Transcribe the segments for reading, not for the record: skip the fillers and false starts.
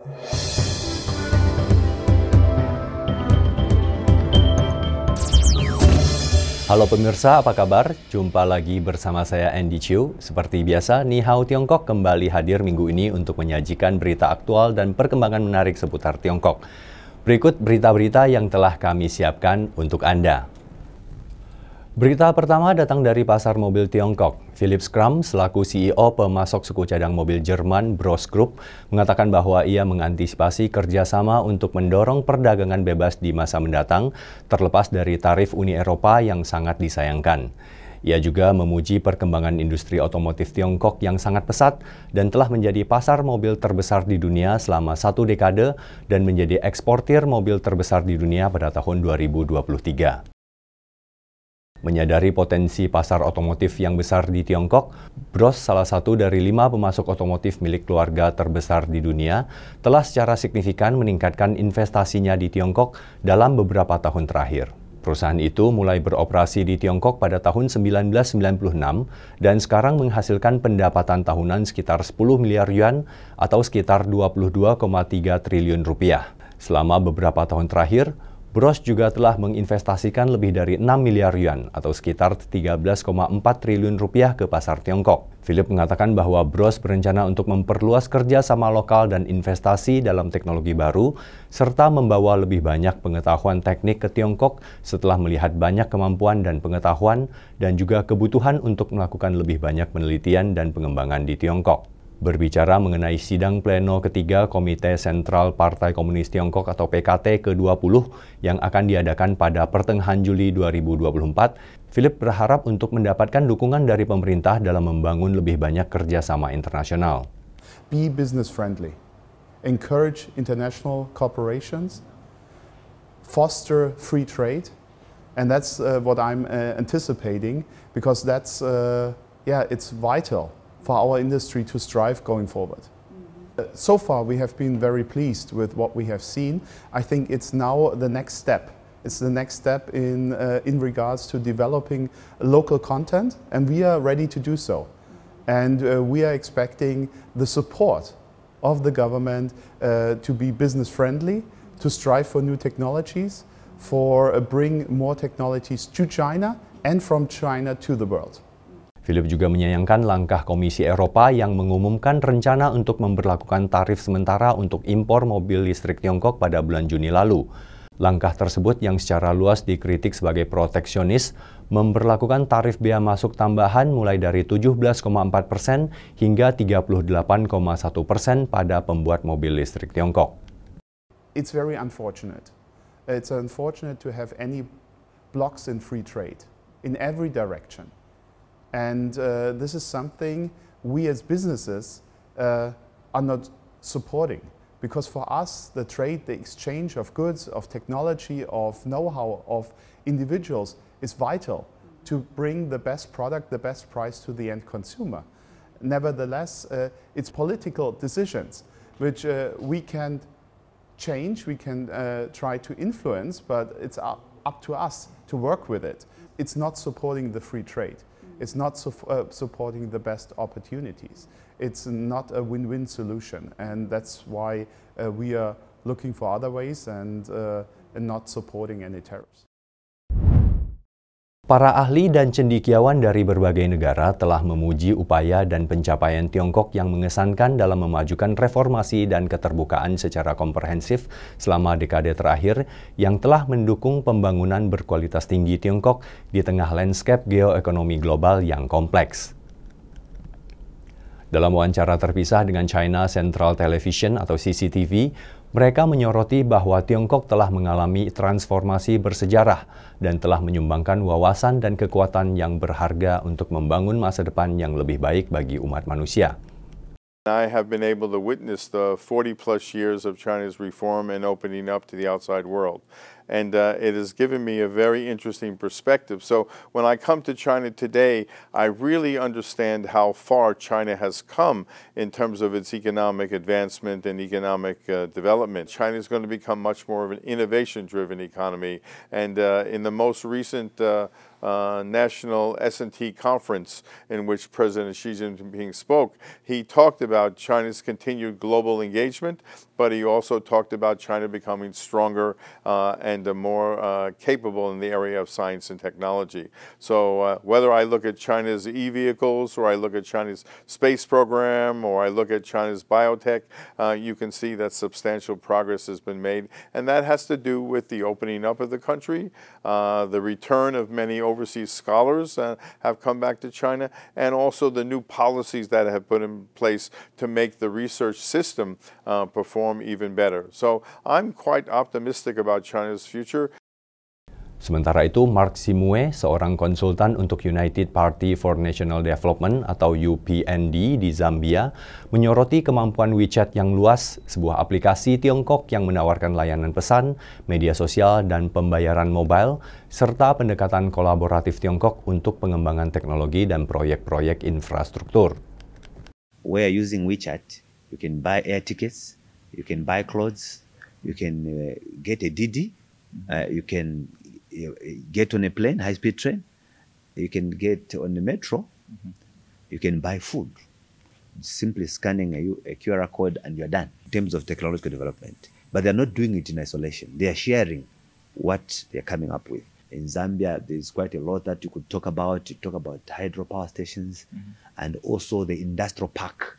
Halo pemirsa, apa kabar? Jumpa lagi bersama saya Andy Chiu. Seperti biasa, Ni Hao Tiongkok kembali hadir minggu ini untuk menyajikan berita aktual dan perkembangan menarik seputar Tiongkok. Berikut berita-berita yang telah kami siapkan untuk Anda. Berita pertama datang dari pasar mobil Tiongkok. Philip Scrum, selaku CEO pemasok suku cadang mobil Jerman Bros Group, mengatakan bahwa ia mengantisipasi kerjasama untuk mendorong perdagangan bebas di masa mendatang, terlepas dari tarif Uni Eropa yang sangat disayangkan. Ia juga memuji perkembangan industri otomotif Tiongkok yang sangat pesat dan telah menjadi pasar mobil terbesar di dunia selama 1 dekade dan menjadi eksportir mobil terbesar di dunia pada tahun 2023. Menyadari potensi pasar otomotif yang besar di Tiongkok, Bros, salah satu dari 5 pemasok otomotif milik keluarga terbesar di dunia, telah secara signifikan meningkatkan investasinya di Tiongkok dalam beberapa tahun terakhir. Perusahaan itu mulai beroperasi di Tiongkok pada tahun 1996 dan sekarang menghasilkan pendapatan tahunan sekitar 10 miliar yuan atau sekitar 22,3 triliun rupiah. Selama beberapa tahun terakhir, Bros juga telah menginvestasikan lebih dari 6 miliar yuan atau sekitar 13,4 triliun rupiah ke pasar Tiongkok. Philip mengatakan bahwa Bros berencana untuk memperluas kerjasama lokal dan investasi dalam teknologi baru, serta membawa lebih banyak pengetahuan teknik ke Tiongkok setelah melihat banyak kemampuan dan pengetahuan dan juga kebutuhan untuk melakukan lebih banyak penelitian dan pengembangan di Tiongkok. Berbicara mengenai sidang pleno ketiga Komite Sentral Partai Komunis Tiongkok atau PKT ke-20 yang akan diadakan pada pertengahan Juli 2024, Philip berharap untuk mendapatkan dukungan dari pemerintah dalam membangun lebih banyak kerjasama internasional. Be business friendly, encourage international corporations, foster free trade, and that's what I'm anticipating because that's it's vital for our industry to strive going forward. So far we have been very pleased with what we have seen. I think it's now the next step. It's the next step in regards to developing local content, and we are ready to do so. And we are expecting the support of the government to be business friendly, to strive for new technologies, for bring more technologies to China and from China to the world. Philip juga menyayangkan langkah Komisi Eropa yang mengumumkan rencana untuk memberlakukan tarif sementara untuk impor mobil listrik Tiongkok pada bulan Juni lalu. Langkah tersebut yang secara luas dikritik sebagai proteksionis, memberlakukan tarif bea masuk tambahan mulai dari 17,4% hingga 38,1% pada pembuat mobil listrik Tiongkok. It's very unfortunate. It's unfortunate to have any blocks in free trade in every direction. And this is something we as businesses are not supporting. Because for us, the trade, the exchange of goods, of technology, of know-how, of individuals is vital to bring the best product, the best price to the end consumer. Nevertheless, it's political decisions which we can change, we can try to influence, but it's up to us to work with it. It's not supporting the free trade. It's not supporting the best opportunities. It's not a win-win solution, and that's why we are looking for other ways and not supporting any tariffs. Para ahli dan cendekiawan dari berbagai negara telah memuji upaya dan pencapaian Tiongkok yang mengesankan dalam memajukan reformasi dan keterbukaan secara komprehensif selama dekade terakhir yang telah mendukung pembangunan berkualitas tinggi Tiongkok di tengah landscape geoekonomi global yang kompleks. Dalam wawancara terpisah dengan China Central Television atau CCTV, mereka menyoroti bahwa Tiongkok telah mengalami transformasi bersejarah dan telah menyumbangkan wawasan dan kekuatan yang berharga untuk membangun masa depan yang lebih baik bagi umat manusia. I have been able to witness the 40-plus years of China's reform and opening up to the outside world. And it has given me a very interesting perspective. So when I come to China today, I really understand how far China has come in terms of its economic advancement and economic development. China is going to become much more of an innovation-driven economy. And in the most recent National S&T conference in which President Xi Jinping spoke, he talked about China's continued global engagement, but he also talked about China becoming stronger and more capable in the area of science and technology. So whether I look at China's e-vehicles, or I look at China's space program, or I look at China's biotech, you can see that substantial progress has been made. And that has to do with the opening up of the country, the return of many overseas scholars have come back to China, and also the new policies that have put in place to make the research system perform even better. So I'm quite optimistic about China's future. Sementara itu, Mark Simue, seorang konsultan untuk United Party for National Development atau UPND di Zambia, menyoroti kemampuan WeChat yang luas, sebuah aplikasi Tiongkok yang menawarkan layanan pesan, media sosial, dan pembayaran mobile, serta pendekatan kolaboratif Tiongkok untuk pengembangan teknologi dan proyek-proyek infrastruktur. Where using WeChat, you can buy air tickets, you can buy clothes, you can get a Didi, you can get on a plane, high-speed train, you can get on the metro, you can buy food. Simply scanning a QR code and you're done in terms of technological development. But they're not doing it in isolation. They are sharing what they're coming up with. In Zambia, there's quite a lot that you could talk about. You talk about hydropower stations and also the industrial park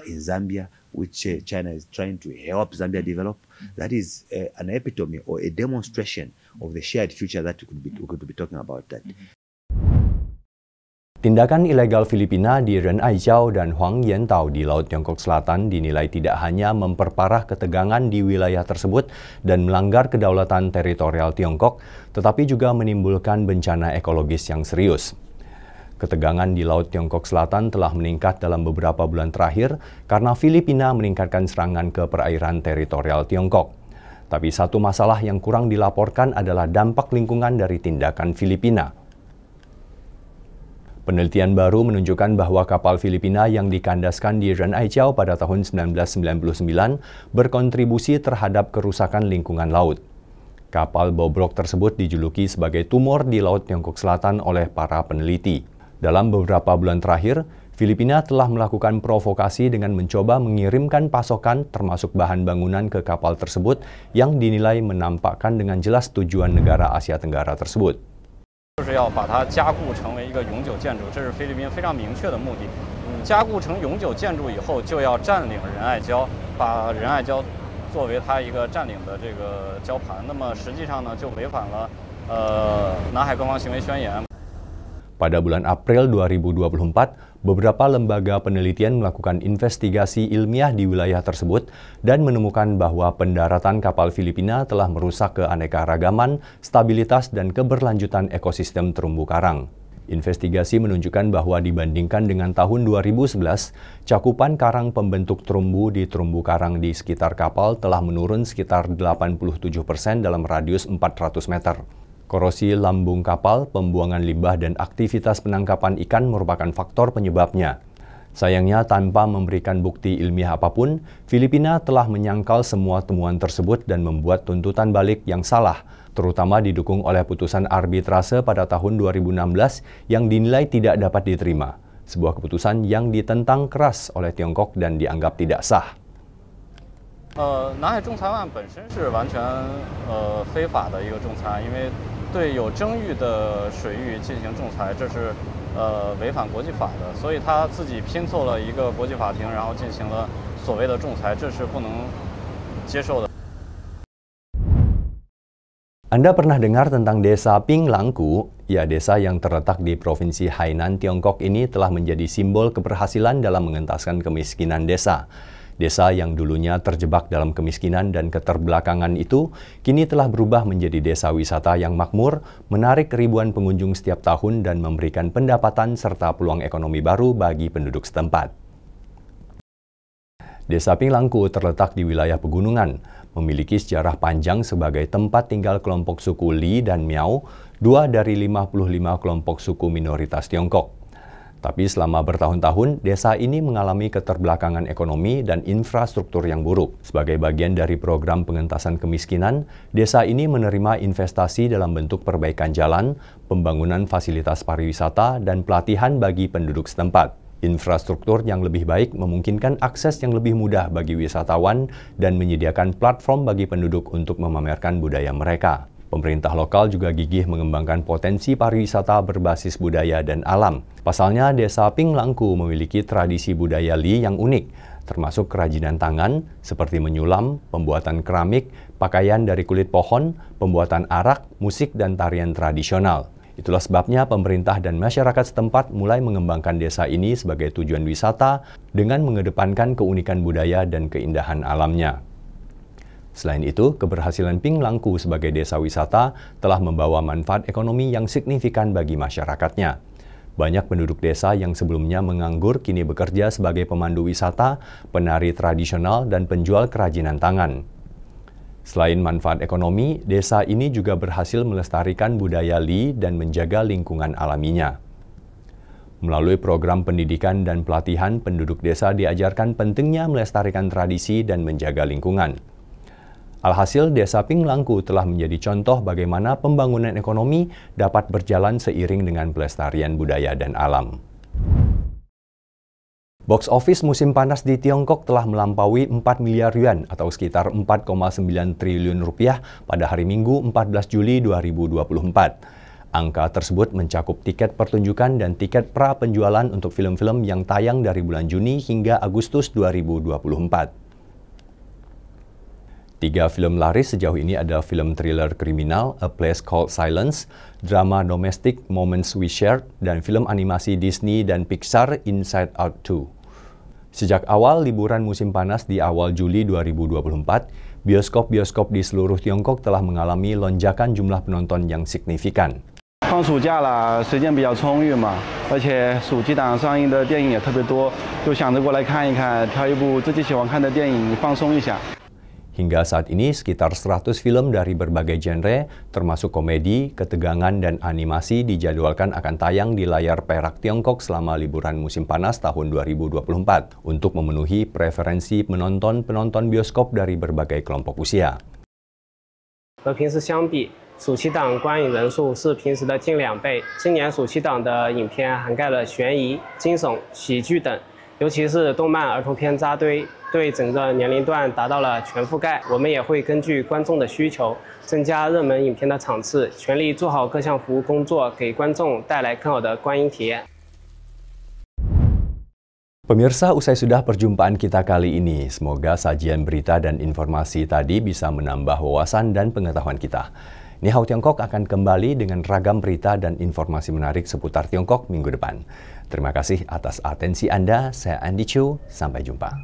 in Zambia, which China is trying to help Zambia develop. That is an epitome or a demonstration of the shared future that we could be talking about that. Tindakan ilegal Filipina di Ren Aijiao dan Huang Yentao di Laut Tiongkok Selatan dinilai tidak hanya memperparah ketegangan di wilayah tersebut dan melanggar kedaulatan teritorial Tiongkok, tetapi juga menimbulkan bencana ekologis yang serius. Ketegangan di Laut Tiongkok Selatan telah meningkat dalam beberapa bulan terakhir karena Filipina meningkatkan serangan ke perairan teritorial Tiongkok. Tapi satu masalah yang kurang dilaporkan adalah dampak lingkungan dari tindakan Filipina. Penelitian baru menunjukkan bahwa kapal Filipina yang dikandaskan di Ren Aijiao pada tahun 1999 berkontribusi terhadap kerusakan lingkungan laut. Kapal bobrok tersebut dijuluki sebagai tumor di Laut Tiongkok Selatan oleh para peneliti. Dalam beberapa bulan terakhir, Filipina telah melakukan provokasi dengan mencoba mengirimkan pasokan termasuk bahan bangunan ke kapal tersebut yang dinilai menampakkan dengan jelas tujuan negara Asia Tenggara tersebut. 就是要把它加固成为一个永久建筑，这是菲律宾非常明确的目的。加固成永久建筑以后，就要占领仁爱礁，把仁爱礁作为它一个占领的这个礁盘。那么实际上呢，就违反了南海官方行为宣言。 Pada bulan April 2024, beberapa lembaga penelitian melakukan investigasi ilmiah di wilayah tersebut dan menemukan bahwa pendaratan kapal Filipina telah merusak keanekaragaman, stabilitas, dan keberlanjutan ekosistem terumbu karang. Investigasi menunjukkan bahwa dibandingkan dengan tahun 2011, cakupan karang pembentuk terumbu di terumbu karang di sekitar kapal telah menurun sekitar 87% dalam radius 400 meter. Korosi lambung kapal, pembuangan limbah, dan aktivitas penangkapan ikan merupakan faktor penyebabnya. Sayangnya, tanpa memberikan bukti ilmiah apapun, Filipina telah menyangkal semua temuan tersebut dan membuat tuntutan balik yang salah, terutama didukung oleh putusan arbitrase pada tahun 2016 yang dinilai tidak dapat diterima. Sebuah keputusan yang ditentang keras oleh Tiongkok dan dianggap tidak sah. 南海仲裁案本身是完全非法的一个仲裁案，因为对有争议的水域进行仲裁，这是违反国际法的，所以他自己拼凑了一个国际法庭，然后进行了所谓的仲裁，这是不能接受的。 Anda pernah dengar tentang desa Pinglangku? Ya, desa yang terletak di Provinsi Hainan, Tiongkok ini telah menjadi simbol keberhasilan dalam mengentaskan kemiskinan desa. Desa yang dulunya terjebak dalam kemiskinan dan keterbelakangan itu, kini telah berubah menjadi desa wisata yang makmur, menarik ribuan pengunjung setiap tahun dan memberikan pendapatan serta peluang ekonomi baru bagi penduduk setempat. Desa Pinglangku terletak di wilayah pegunungan, memiliki sejarah panjang sebagai tempat tinggal kelompok suku Li dan Miao, 2 dari 55 kelompok suku minoritas Tiongkok. Tapi selama bertahun-tahun, desa ini mengalami keterbelakangan ekonomi dan infrastruktur yang buruk. Sebagai bagian dari program pengentasan kemiskinan, desa ini menerima investasi dalam bentuk perbaikan jalan, pembangunan fasilitas pariwisata, dan pelatihan bagi penduduk setempat. Infrastruktur yang lebih baik memungkinkan akses yang lebih mudah bagi wisatawan dan menyediakan platform bagi penduduk untuk memamerkan budaya mereka. Pemerintah lokal juga gigih mengembangkan potensi pariwisata berbasis budaya dan alam. Pasalnya, Desa Pinglangku memiliki tradisi budaya Li yang unik, termasuk kerajinan tangan seperti menyulam, pembuatan keramik, pakaian dari kulit pohon, pembuatan arak, musik, dan tarian tradisional. Itulah sebabnya pemerintah dan masyarakat setempat mulai mengembangkan desa ini sebagai tujuan wisata dengan mengedepankan keunikan budaya dan keindahan alamnya. Selain itu, keberhasilan Pinglangku sebagai desa wisata telah membawa manfaat ekonomi yang signifikan bagi masyarakatnya. Banyak penduduk desa yang sebelumnya menganggur kini bekerja sebagai pemandu wisata, penari tradisional, dan penjual kerajinan tangan. Selain manfaat ekonomi, desa ini juga berhasil melestarikan budaya Li dan menjaga lingkungan alaminya. Melalui program pendidikan dan pelatihan, penduduk desa diajarkan pentingnya melestarikan tradisi dan menjaga lingkungan. Alhasil, Desa Pinglangku telah menjadi contoh bagaimana pembangunan ekonomi dapat berjalan seiring dengan pelestarian budaya dan alam. Box office musim panas di Tiongkok telah melampaui 4 miliar yuan atau sekitar 4,9 triliun rupiah pada hari Minggu 14 Juli 2024. Angka tersebut mencakup tiket pertunjukan dan tiket pra-penjualan untuk film-film yang tayang dari bulan Juni hingga Agustus 2024. 3 film laris sejauh ini adalah film thriller kriminal A Place Called Silence, drama domestik Moments We Shared, dan film animasi Disney dan Pixar Inside Out 2. Sejak awal liburan musim panas di awal Juli 2024, bioskop-bioskop di seluruh Tiongkok telah mengalami lonjakan jumlah penonton yang signifikan. 放暑假了，时间比较充裕嘛，而且暑期档上映的电影也特别多，就想着过来看一看，挑一部自己喜欢看的电影放松一下。 Hingga saat ini, sekitar 100 film dari berbagai genre, termasuk komedi, ketegangan, dan animasi dijadwalkan akan tayang di layar perak Tiongkok selama liburan musim panas tahun 2024 untuk memenuhi preferensi penonton-penonton bioskop dari berbagai kelompok usia. 和平时相比，暑期档观影人数是平时的近2倍。今年暑期档的影片涵盖了悬疑、惊悚、喜剧等，尤其是动漫、儿童片扎堆。 对整个年龄段达到了全覆盖，我们也会根据观众的需求，增加热门影片的场次，全力做好各项服务工作，给观众带来更好的观影体验。 Pemirsa, usai sudah perjumpaan kita kali ini. Semoga sajian berita dan informasi tadi bisa menambah wawasan dan pengetahuan kita. Ni Hao Tiongkok akan kembali dengan ragam berita dan informasi menarik seputar Tiongkok minggu depan. Terima kasih atas atensi Anda. Saya Andy Chu. Sampai jumpa.